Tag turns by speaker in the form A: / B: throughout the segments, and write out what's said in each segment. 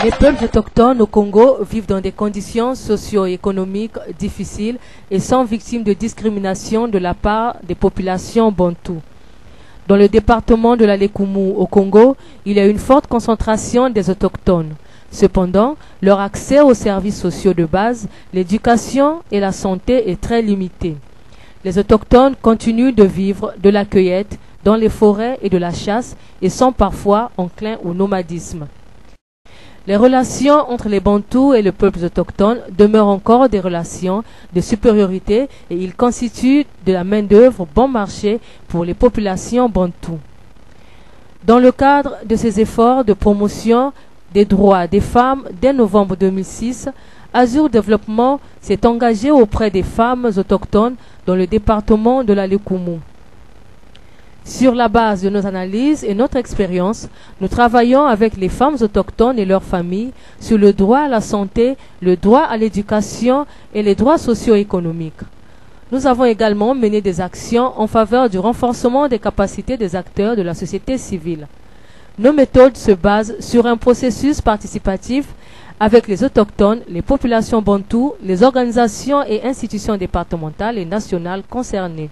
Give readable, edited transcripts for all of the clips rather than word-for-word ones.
A: Les peuples autochtones au Congo vivent dans des conditions socio-économiques difficiles et sont victimes de discrimination de la part des populations bantoues. Dans le département de la Lekumu au Congo, il y a une forte concentration des autochtones. Cependant, leur accès aux services sociaux de base, l'éducation et la santé est très limité. Les autochtones continuent de vivre de la cueillette dans les forêts et de la chasse et sont parfois enclins au nomadisme. Les relations entre les Bantous et le peuple autochtone demeurent encore des relations de supériorité et ils constituent de la main-d'œuvre bon marché pour les populations bantoues. Dans le cadre de ces efforts de promotion des droits des femmes, dès novembre 2006, Azur Développement s'est engagé auprès des femmes autochtones dans le département de la Lekumu. Sur la base de nos analyses et notre expérience, nous travaillons avec les femmes autochtones et leurs familles sur le droit à la santé, le droit à l'éducation et les droits socio-économiques. Nous avons également mené des actions en faveur du renforcement des capacités des acteurs de la société civile. Nos méthodes se basent sur un processus participatif avec les autochtones, les populations bantoues, les organisations et institutions départementales et nationales concernées.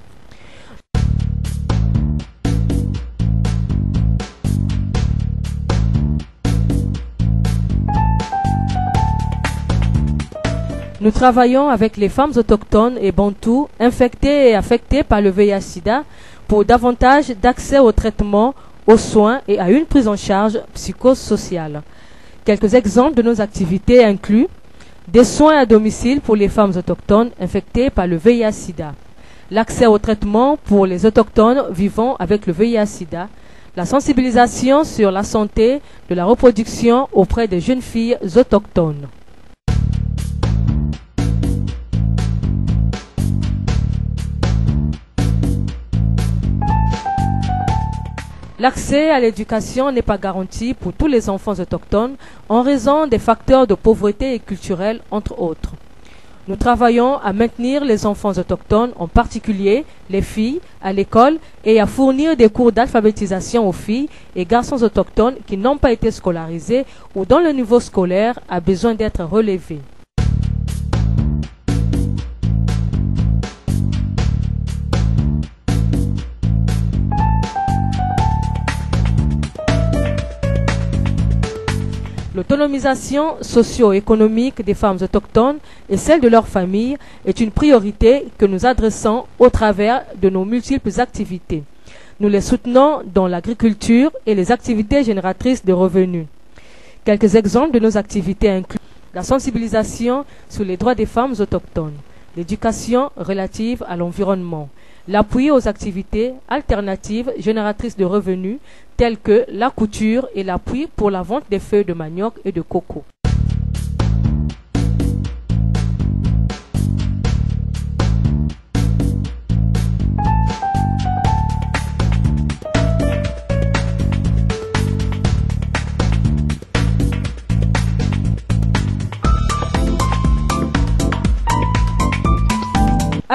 A: Nous travaillons avec les femmes autochtones et bantoues infectées et affectées par le VIH-Sida pour davantage d'accès au traitement, aux soins et à une prise en charge psychosociale. Quelques exemples de nos activités incluent des soins à domicile pour les femmes autochtones infectées par le VIH-Sida, l'accès au traitement pour les autochtones vivant avec le VIH-Sida, la sensibilisation sur la santé de la reproduction auprès des jeunes filles autochtones. L'accès à l'éducation n'est pas garanti pour tous les enfants autochtones en raison des facteurs de pauvreté et culturelle, entre autres. Nous travaillons à maintenir les enfants autochtones, en particulier les filles, à l'école et à fournir des cours d'alphabétisation aux filles et garçons autochtones qui n'ont pas été scolarisés ou dont le niveau scolaire a besoin d'être relevé. L'autonomisation socio-économique des femmes autochtones et celle de leurs familles est une priorité que nous adressons au travers de nos multiples activités. Nous les soutenons dans l'agriculture et les activités génératrices de revenus. Quelques exemples de nos activités incluent la sensibilisation sur les droits des femmes autochtones, l'éducation relative à l'environnement, l'appui aux activités alternatives génératrices de revenus telles que la couture et l'appui pour la vente des feuilles de manioc et de coco.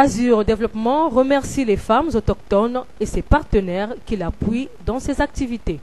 A: Azur Développement remercie les femmes autochtones et ses partenaires qui l'appuient dans ses activités.